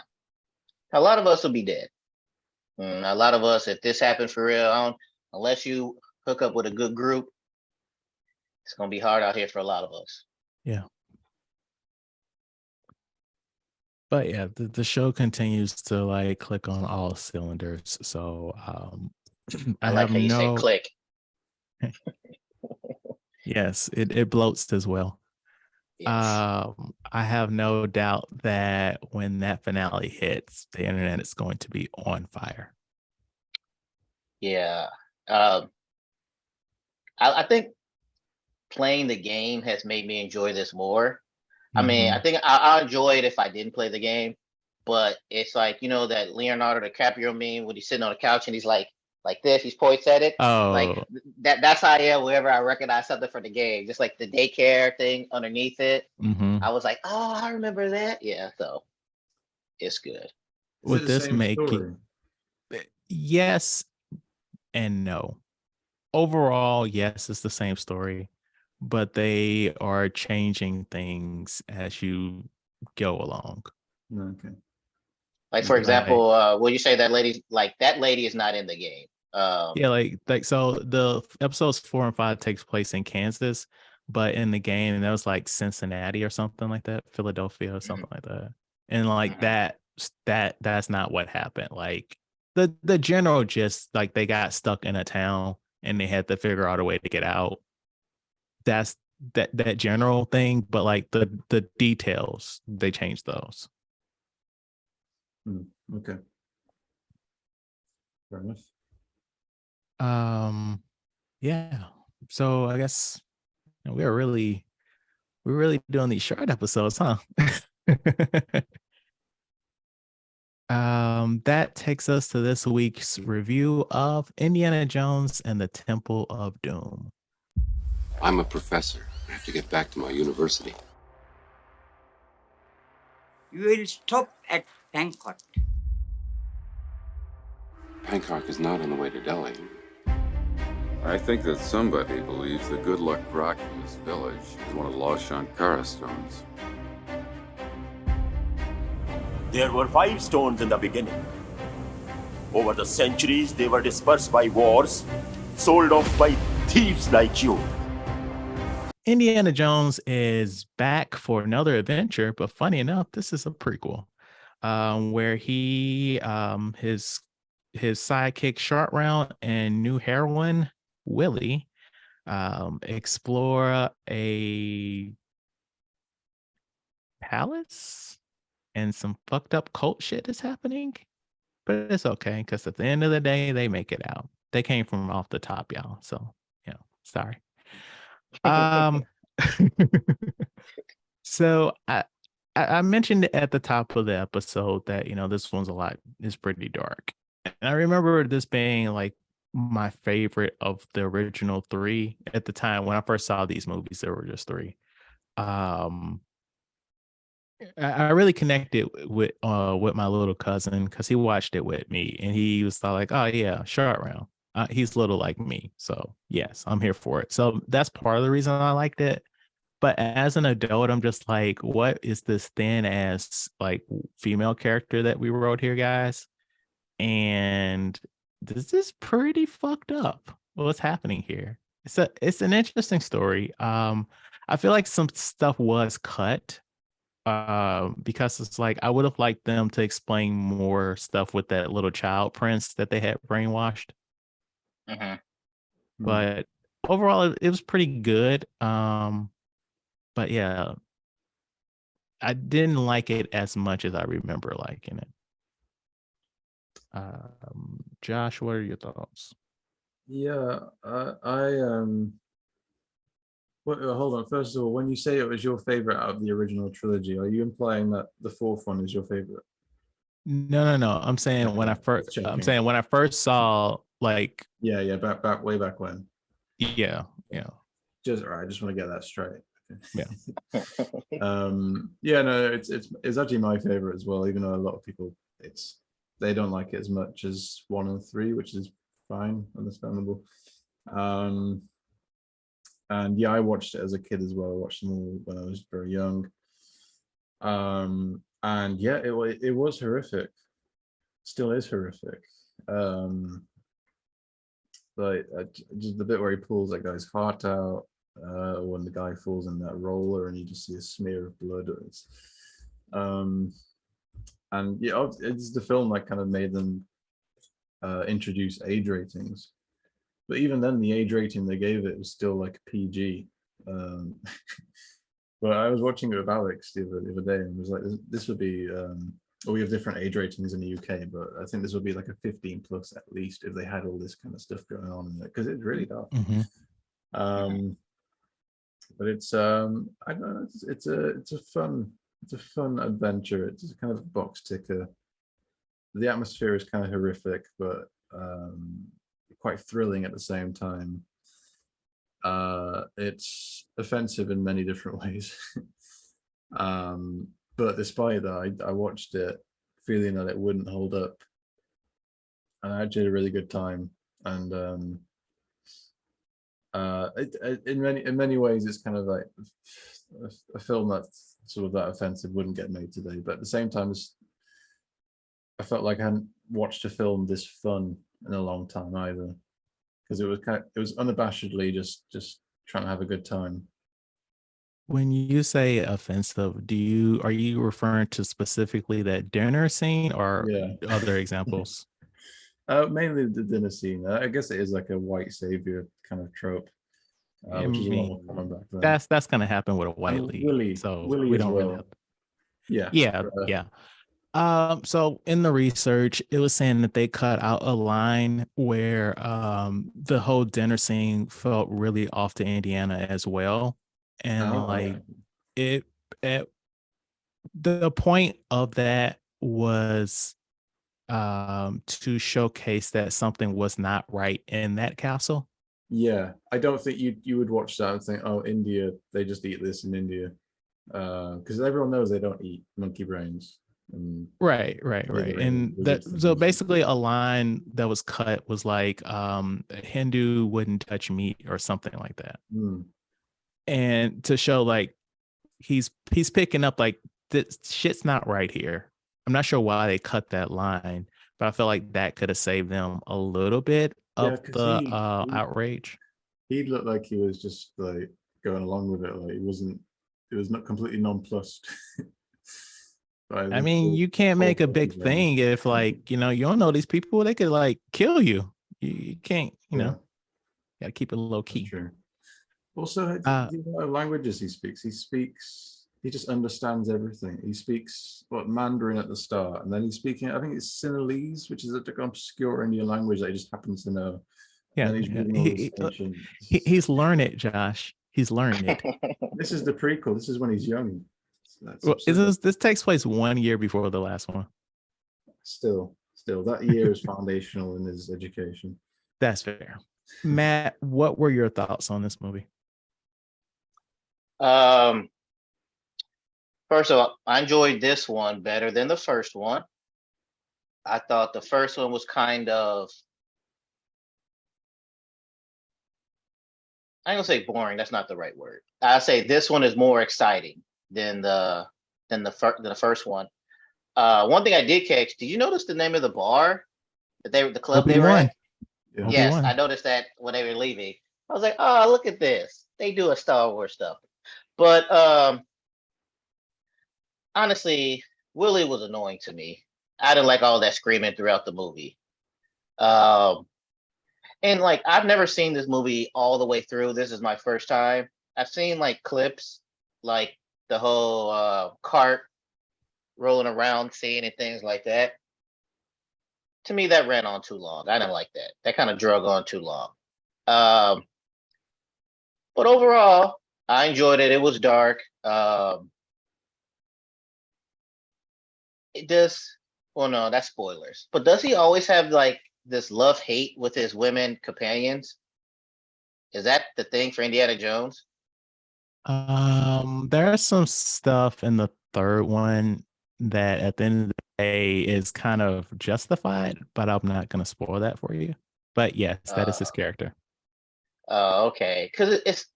a lot of us will be dead. A lot of us, if this happened for real, unless you hook up with a good group, it's gonna be hard out here for a lot of us. Yeah. But yeah, the show continues to like click on all cylinders. So I I like have how you say no click. yes, it bloats as well. Yes. I have no doubt that when that finale hits, the internet is going to be on fire. Yeah. Um, I think playing the game has made me enjoy this more. I mean, I Mm-hmm. think I enjoy it if I didn't play the game, but it's like that Leonardo DiCaprio meme when he's sitting on the couch and he's like this, he's points at it. Like Oh, that's how I am whenever I recognize something from the game. Just like the daycare thing underneath it. mm-hmm. I was like, oh, I remember that. Yeah, so it's good. Is it With the this same making, story? yes and no. Overall, yes, it's the same story, but they are changing things as you go along. No, okay. Like for Okay. example, will you say that lady is not in the game? Yeah, like so the episodes 4 and 5 takes place in Kansas, but in the game that was like Cincinnati or something like that, Philadelphia or Mhm, something like that. And like mhm. that's not what happened. Like the general just like they got stuck in a town and they had to figure out a way to get out. That's that general thing, but like the details, they changed those. Okay. Fair enough. Yeah. So I guess we're We're really doing these short episodes, huh? That takes us to this week's review of Indiana Jones and the Temple of Doom. I'm a professor. I have to get back to my university. You will stop at Bangkok. Bangkok is not on the way to Delhi. I think that somebody believes the good luck rock from this village is one of Lord Shankara's stones. There were 5 stones in the beginning. Over the centuries, they were dispersed by wars, sold off by thieves like you. Indiana Jones is back for another adventure, but funny enough, this is a prequel, where he, his sidekick Short Round and new heroine Willie, explore a palace, and some fucked up cult shit is happening. But it's okay, because at the end of the day, they make it out. They came from off the top, y'all. So, sorry. So I mentioned at the top of the episode that this one's is pretty dark, and I remember this being like my favorite of the original 3 at the time. When I first saw these movies, there were just 3. I really connected with my little cousin, because he watched it with me, and he was like, "Oh yeah, Short Round. He's little like me, so yes, I'm here for it." So that's part of the reason I liked it. But as an adult, I'm just like, what is this thin ass like female character that we wrote here, guys? And this is pretty fucked up. What's happening here? It's an interesting story. I feel like some stuff was cut. Because it's like I would have liked them to explain more stuff with that little child prince that they had brainwashed. But overall, it was pretty good. But yeah, I didn't like it as much as I remember liking it. Josh, what are your thoughts? Yeah, hold on. First of all, when you say it was your favorite out of the original trilogy, are you implying that the 4th one is your favorite? No. I'm saying when I first saw like back way back when. Yeah. Just all right. I just want to get that straight. Yeah. No, it's actually my favorite as well, even though a lot of people they don't like it as much as 1 and 3, which is fine, understandable. And yeah, I watched it as a kid as well. I watched them all when I was very young. And yeah, it was horrific. Still is horrific. Like just the bit where he pulls that guy's heart out, when the guy falls in that roller and you just see a smear of blood. And yeah, it's the film that kind of made them introduce age ratings. But even then, the age rating they gave it was still like PG. But I was watching it with Alex the other day, and was like, this would be, we have different age ratings in the UK, but I think this would be like a 15 plus at least if they had all this kind of stuff going on in it, because it's really dark. But it's I don't know, it's a fun adventure. It's a kind of box ticker. The atmosphere is kind of horrific, but quite thrilling at the same time. It's offensive in many different ways. But despite that, I watched it feeling that it wouldn't hold up, and I actually had a really good time. And in many ways, it's kind of like a film that's sort of that offensive wouldn't get made today. But at the same time, I felt like I hadn't watched a film this fun in a long time either, because it was unabashedly just trying to have a good time. When you say offensive, are you referring to specifically that dinner scene or other examples? Mainly the dinner scene. I guess it is like a white savior kind of trope, which is a lot more common back then. That's gonna happen with a white lead. Willie we don't well. really have... Yeah. So in the research, it was saying that they cut out a line where the whole dinner scene felt really off to Indiana as well. And it the point of that was to showcase that something was not right in that castle. Yeah, I don't think you would watch that and think, oh, India, they just eat this in India, because everyone knows they don't eat monkey brains. And Right. Slithering And that lizard so things. basically a line that was cut was like a Hindu wouldn't touch meat or something like that. Hmm. And to show like he's picking up like this shit's not right here. I'm not sure why they cut that line, but I feel like that could have saved them a little bit Yeah, of 'cause the he- outrage. He looked like he was just like going along with it. Like he wasn't. It was not completely nonplussed. by I the mean, whole- you can't whole make a big monkey brain. thing if like, you don't know these people, they could like kill you. You can't, Yeah, gotta keep it low that's key. true. Also, Uh, do you know what languages he speaks? He just understands everything. He speaks Mandarin at the start, and then he's speaking, I think it's Sinhalese, which is an obscure Indian language that he just happens to know. yeah, And then he's yeah. reading all this ancient. He's learned it, Josh. He's learned it. This is the prequel. This is when he's young. That's Well, absurd. this takes place 1 year before the last one. Still, that year is foundational in his education. That's fair. Matt, what were your thoughts on this movie? First of all, I enjoyed this one better than the first one. I thought the first one was kind of, I ain't gonna say boring. That's not the right word. I say this one is more exciting than the first one. One thing I did catch. Did you notice the name of the bar the club they were Obi-Wan. at? Yeah. Yes, Obi-Wan. I noticed that when they were leaving. I was like, oh, look at this. They do a Star Wars stuff. But honestly, Willie was annoying to me. I didn't like all that screaming throughout the movie. And like I've never seen this movie all the way through. This is my first time. I've seen like clips, like the whole cart rolling around scene and things like that. To me, that ran on too long. I didn't like that. That kind of drug on too long. But overall, I enjoyed it. It was dark. It does. Well, no, that's spoilers. But does he always have like this love hate with his women companions? Is that the thing for Indiana Jones? There's some stuff in the third one that at the end of the day is kind of justified, but I'm not gonna spoil that for you. But yes, that is his character. Okay, because it's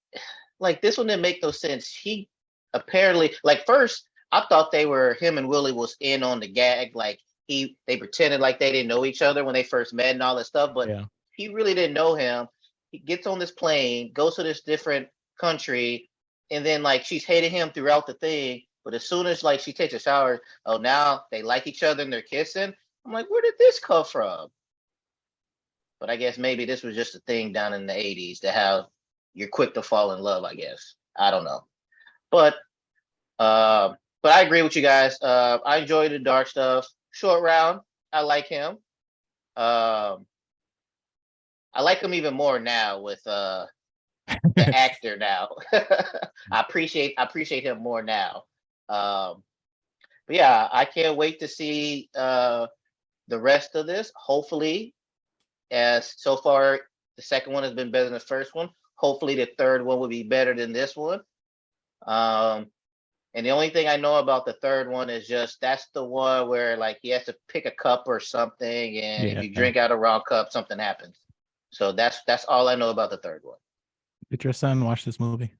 like this one didn't make no sense. He apparently like first I thought him and Willie was in on the gag. Like they pretended like they didn't know each other when they first met and all that stuff, but Yeah. he really didn't know him. He gets on this plane, goes to this different country, and then like she's hating him throughout the thing. But as soon as like she takes a shower, oh now they like each other and they're kissing. I'm like, where did this come from? But I guess maybe this was just a thing down in the 80s to how you're quick to fall in love, I guess. I don't know. But I agree with you guys. I enjoy the dark stuff. Short Round, I like him. I like him even more now with the actor now. I appreciate him more now. But yeah, I can't wait to see the rest of this. Hopefully, as so far the second one has been better than the first one. Hopefully, the third one will be better than this one. And the only thing I know about the third one is just that's the one where like he has to pick a cup or something, and if you drink out a wrong cup, something happens. So that's all I know about the third one. Did your son watch this movie?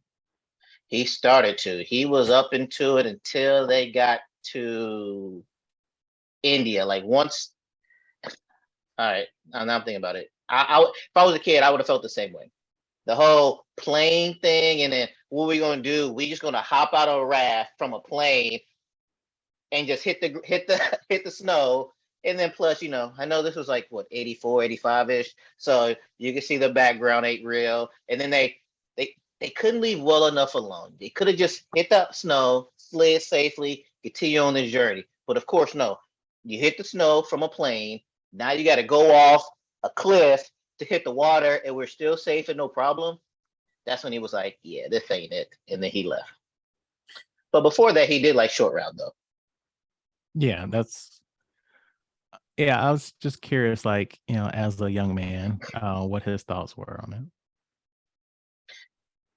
He started to. He was up into it until they got to India. Like once. All right, now I'm thinking about it. If I was a kid, I would have felt the same way. The whole plane thing, and then what we gonna do? We just gonna hop out of a raft from a plane and just hit the snow. And then plus, I know this was like what 84, 85-ish. So you can see the background ain't real. And then they couldn't leave well enough alone. They could have just hit the snow, slid safely, continue on this journey. But of course, no. You hit the snow from a plane. Now you got to go off a cliff to hit the water, and we're still safe and no problem. That's when he was like, yeah, this ain't it. And then he left. But before that, he did like Short Route though. Yeah, yeah, I was just curious, like, as a young man, what his thoughts were on it.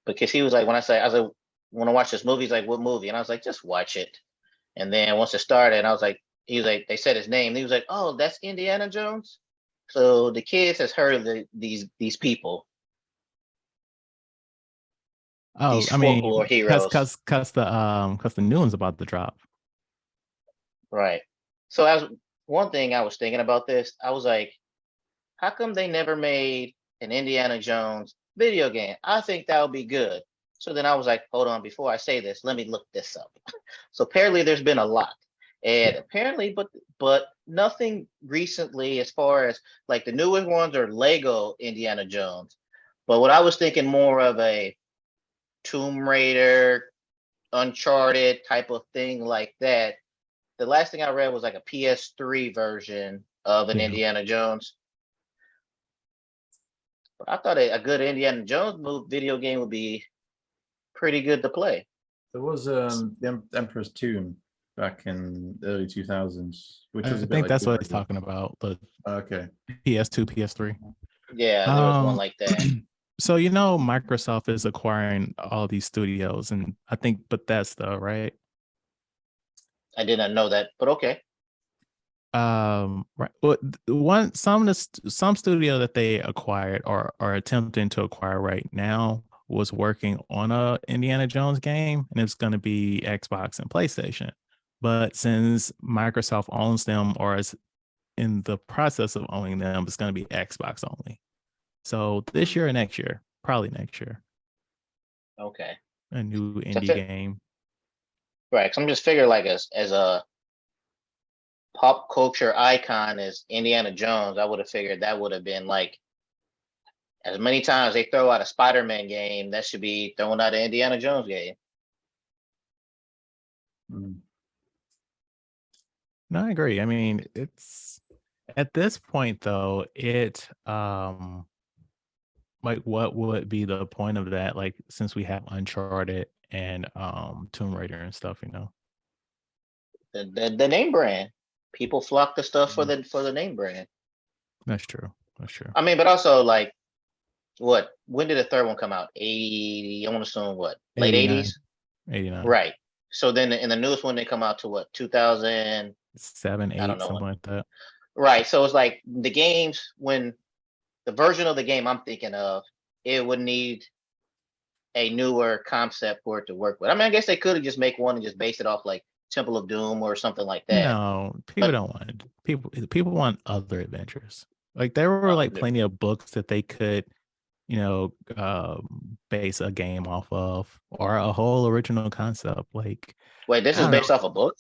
Because he was like, when I was like, want to watch this movie, he's like, what movie? And I was like, just watch it. And then once it started, I was like, he was like, they said his name. And he was like, oh, that's Indiana Jones. So the kids has heard of these people, Oh, these I folklore mean, heroes. cause the new one's about to drop. Right. So as one thing I was thinking about this, I was like, how come they never made an Indiana Jones video game? I think that would be good. So then I was like, hold on, before I say this, let me look this up. So apparently there's been a lot. And Yeah. apparently, but nothing recently as far as like the newest ones are Lego Indiana Jones. But what I was thinking more of a Tomb Raider, Uncharted type of thing like that. The last thing I read was like a PS3 version of an Yeah. Indiana Jones. But I thought a good Indiana Jones video game would be pretty good to play. There was the Emperor's Tomb back in the early 2000s, which was I a bit think like that's what he's Tomb Raider. talking about. The Okay. PS2, PS3. Yeah, there was one like that. So Microsoft is acquiring all these studios, and I think Bethesda, right? I did not know that, but okay. Right. Well, some studio that they acquired or are attempting to acquire right now was working on a Indiana Jones game, and it's going to be Xbox and PlayStation. But since Microsoft owns them or is in the process of owning them, it's going to be Xbox only. So this year or next year, probably next year, Okay. a new So indie game. Right. Cause I'm just figuring like as a pop culture icon as Indiana Jones, I would have figured that would have been like as many times they throw out a Spider-Man game, that should be throwing out an Indiana Jones game. Mm. No, I agree. I mean, it's at this point though, like what would be the point of that? Like since we have Uncharted and Tomb Raider and stuff, The name brand. People flock to stuff for the name brand. That's true. That's true. I mean, but also like when did the third one come out? 80, I want to assume what? Late 89. 80s? 89. Right. So then in the newest one they come out to what? 2000 7, 8, I don't know something like that. Right. So it's like the games when the version of the game I'm thinking of, it would need a newer concept for it to work with. I mean, I guess they could have just make one and just base it off like Temple of Doom or something like that. No, people don't want it. People want other adventures. Like there were like plenty of books that they could, base a game off of, or a whole original concept. Like, wait, this is based off a book?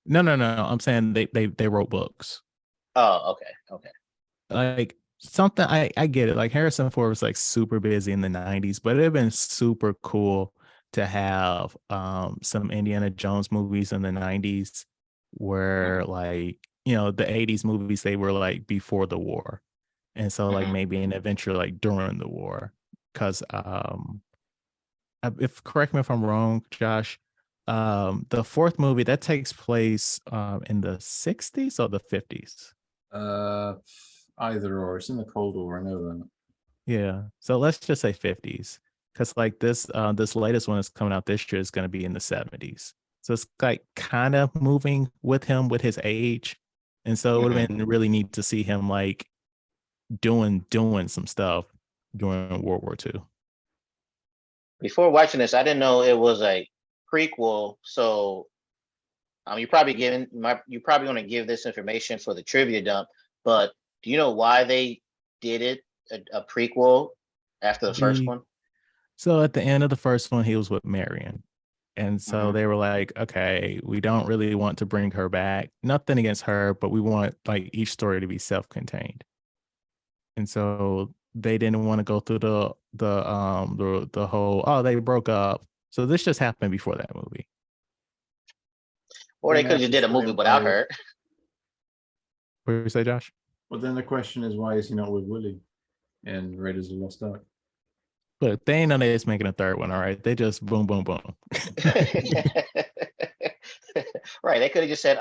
No. I'm saying they wrote books. Oh, okay. Like something I get it. Like Harrison Ford was like super busy in the 90s, but it'd have been super cool to have some Indiana Jones movies in the 90s where like, the 80s movies, they were like before the war. And so like maybe an adventure like during the war. Cause if correct me if I'm wrong, Josh, the fourth movie that takes place in the 60s or the 50s. Either or. It's in the Cold War. I know that. Yeah. So let's just say 50s, because like this latest one is coming out this year is going to be in the 70s. So it's like kind of moving with him with his age, and so it would have been really neat to see him like doing some stuff during World War II. Before watching this, I didn't know it was a prequel. So you're probably going to give this information for the trivia dump, but do you know why they did it a prequel after the first one? So at the end of the first one, he was with Marion. And so they were like, okay, we don't really want to bring her back. Nothing against her, but we want like each story to be self-contained. And so they didn't want to go through the whole, they broke up. So this just happened before that movie. Or they could have just did a movie without her. What did you say, Josh? Well, then the question is, why is he not with Willie in Raiders of the Lost Ark? But they ain't know they're making a third one, all right? They just boom, boom, boom. Right. They could have just said,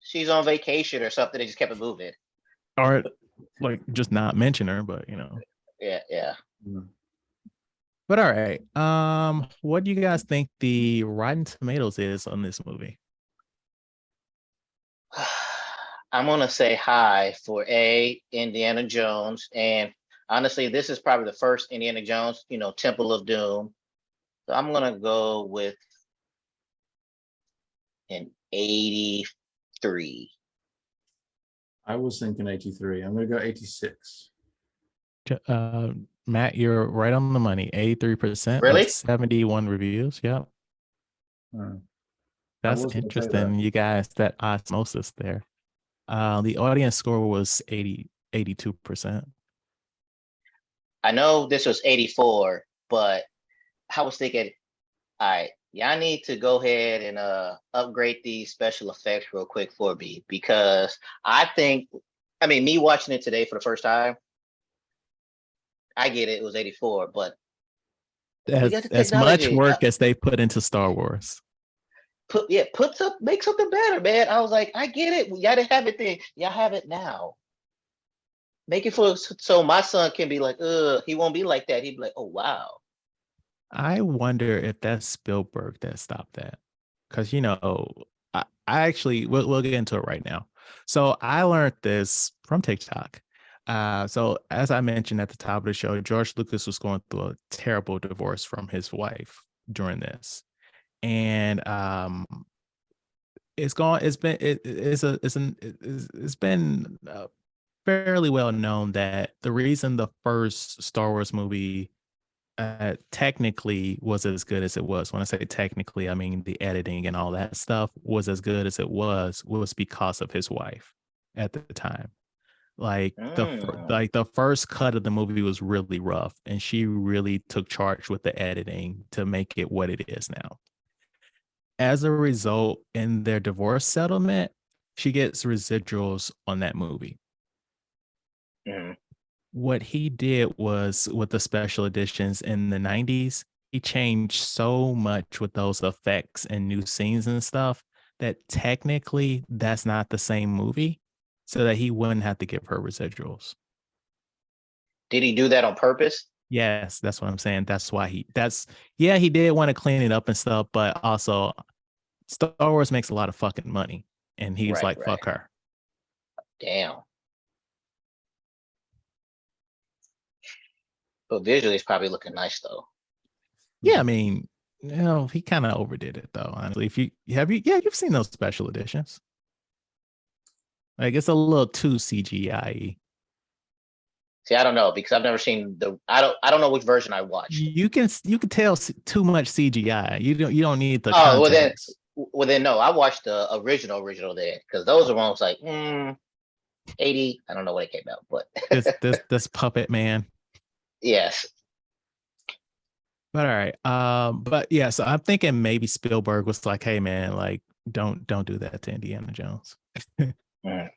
she's on vacation or something. They just kept it moving. Or like just not mention her, but Yeah, yeah. But all right. What do you guys think the Rotten Tomatoes is on this movie? I'm gonna say high for Indiana Jones, and honestly, this is probably the first Indiana Jones, Temple of Doom. So I'm gonna go with an 83. I was thinking 83. I'm gonna go 86. Matt, you're right on the money. 83% Really? with 71 reviews. Yep. That's was gonna say interesting. You guys, that osmosis there. The audience score was 82%. I know this was 84, but I was thinking, all right, y'all need to go ahead and upgrade these special effects real quick for me, because me watching it today for the first time, I get it was 84, but we got the As much technology. work as they put into Star Wars. Make something better, man. I was like, I get it. Y'all didn't have it then. Y'all have it now. Make it so my son can be like, he won't be like that. He'd be like, oh wow. I wonder if that's Spielberg that stopped that. Because I actually we'll get into it right now. So I learned this from TikTok. So as I mentioned at the top of the show, George Lucas was going through a terrible divorce from his wife during this. And it's been fairly well known that the reason the first Star Wars movie technically was as good as it was. When I say technically, I mean the editing and all that stuff was as good as it was because of his wife at the time. Like the first cut of the movie was really rough, and she really took charge with the editing to make it what it is now. As a result, in their divorce settlement, she gets residuals on that movie. What he did was, with the special editions in the 90s, he changed so much with those effects and new scenes and stuff that technically that's not the same movie, so that he wouldn't have to give her residuals. Did he do that on purpose? Yes, that's what I'm saying. That's why he did want to clean it up and stuff, but also Star Wars makes a lot of fucking money, and he's Right. fuck her. Damn. But visually, it's probably looking nice though. Yeah, I mean, he kind of overdid it though. Honestly, you've seen those special editions. Like, it's a little too CGI. See, I don't know, because I've never seen I don't know which version I watched. You can tell too much CGI. You don't need the Oh, context. well then no, I watched the original then, because those are ones like 80. I don't know when it came out, but this puppet man. Yes. But all right. But yeah, so I'm thinking maybe Spielberg was like, hey man, like don't do that to Indiana Jones. All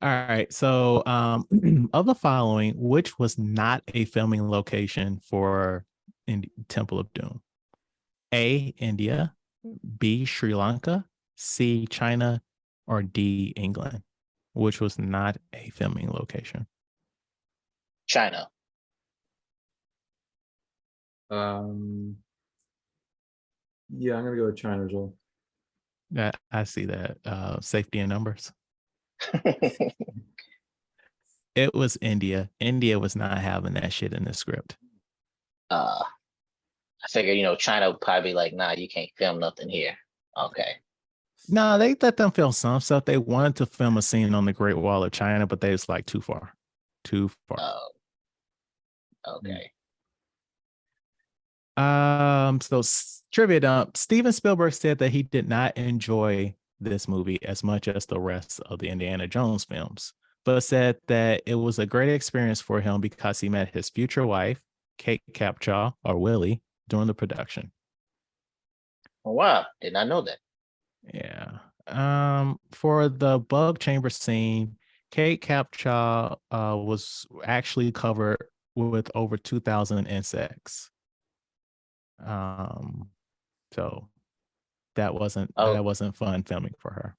right. So of the following, which was not a filming location for Temple of Doom? A, India, B, Sri Lanka, C, China, or D, England? Which was not a filming location? China. Yeah, I'm gonna go with China as well. I see that. Safety in numbers. It was India. India was not having that shit in the script. I figured, China would probably be like, nah, you can't film nothing here. Okay. No, they let them film some stuff. They wanted to film a scene on the Great Wall of China, but they was like too far. Oh. Okay. So trivia dump. Steven Spielberg said that he did not enjoy this movie as much as the rest of the Indiana Jones films, but said that it was a great experience for him because he met his future wife, Kate Capshaw, or Willie, during the production. Oh, wow. Did not know that. Yeah. For the bug chamber scene, Kate Capshaw was actually covered with over 2,000 insects. So that wasn't fun filming for her.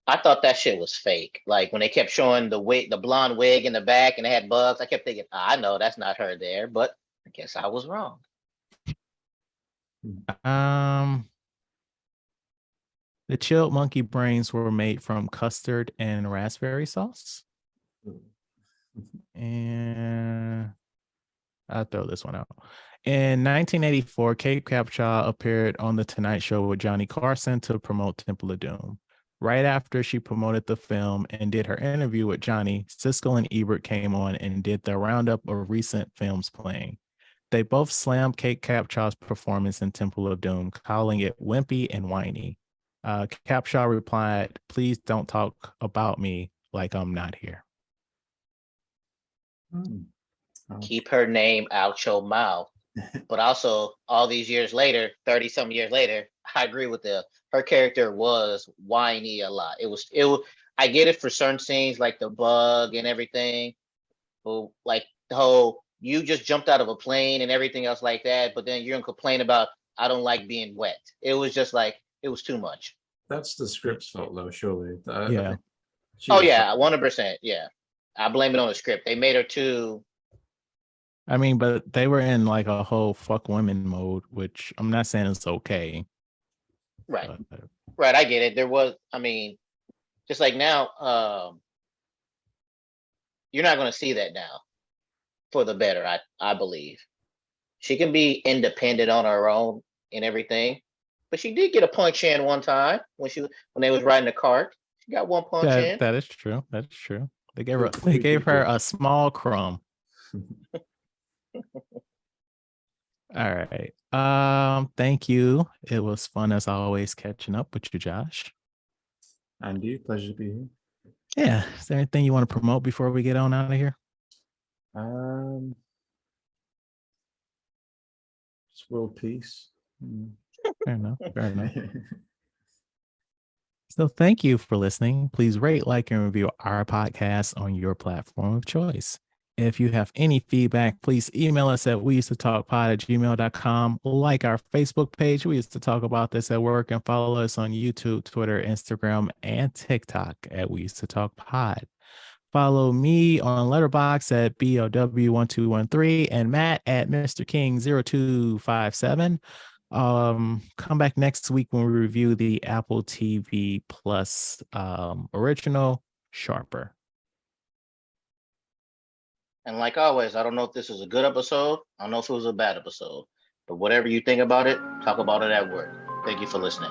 I thought that shit was fake. Like when they kept showing the blonde wig in the back and they had bugs, I kept thinking, I know that's not her there, but I guess I was wrong. The chilled monkey brains were made from custard and raspberry sauce. And I'll throw this one out. In 1984, Kate Capshaw appeared on The Tonight Show with Johnny Carson to promote Temple of Doom. Right after she promoted the film and did her interview with Johnny, Siskel and Ebert came on and did the roundup of recent films playing. They both slammed Kate Capshaw's performance in Temple of Doom, calling it wimpy and whiny. Capshaw replied, "Please don't talk about me like I'm not here." Keep her name out your mouth. But also, all these years later, 30 some years later, I agree with her character was whiny a lot. It was I get it for certain scenes like the bug and everything, but like the whole you just jumped out of a plane and everything else like that, but then you're gonna complain about I don't like being wet. It was just like it was too much. That's the script's fault, though. Surely. Yeah. Oh yeah, 100%. Yeah, I blame it on the script. They made her too. I mean, but they were in like a whole fuck women mode, which I'm not saying it's okay. Right. Right. I get it. There was, I mean, just like now, you're not going to see that now for the better, I believe. She can be independent on her own and everything, but she did get a punch in one time when they was riding the cart. She got one punch in. That is true. That's true. They gave her a small crumb. All right. Thank you. It was fun as always catching up with you, Josh. And you, pleasure to be here. Yeah. Is there anything you want to promote before we get on out of here? Just world peace. Fair enough. Fair enough. So thank you for listening. Please rate, like, and review our podcast on your platform of choice. If you have any feedback, please email us at weusedtotalkpod@gmail.com. Like our Facebook page, We Used to Talk About This at Work, and follow us on YouTube, Twitter, Instagram, and TikTok at We Used to Talk Pod. Follow me on Letterboxd at BOW1213 and Matt at Mr. King0257. Come back next week when we review the Apple TV Plus original Sharper. And like always, I don't know if this was a good episode. I don't know if it was a bad episode. But whatever you think about it, talk about it at work. Thank you for listening.